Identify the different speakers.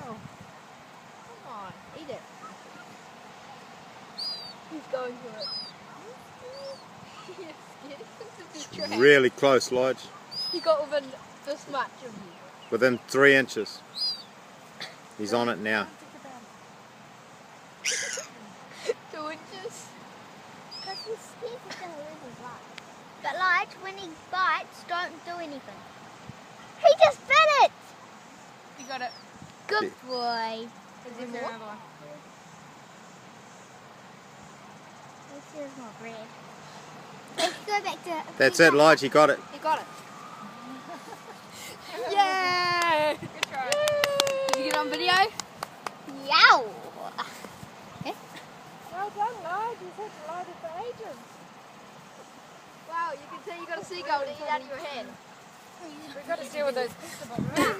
Speaker 1: Oh. Come on, eat it. He's going for it. He's scared.
Speaker 2: Really close, Lodge.
Speaker 1: He got within this much of you.
Speaker 2: Within 3 inches. He's on it now.
Speaker 1: 2 inches?
Speaker 3: Because he's scared he's going to lose his life. But like, when he bites, don't do anything. He just bit it!
Speaker 1: You got it.
Speaker 3: Good boy.
Speaker 1: Is there another one?
Speaker 3: This is not red. Let's go back to...
Speaker 2: That's it, Lodge. He got it.
Speaker 1: He got it. Yay! Good try. Did you get on video?
Speaker 3: Yow!
Speaker 1: Well done, Lodge. You said you lied it for ages. Wow, you can see you got a seagull to eat out of your hand.
Speaker 4: We've got to deal with those pizza bombs.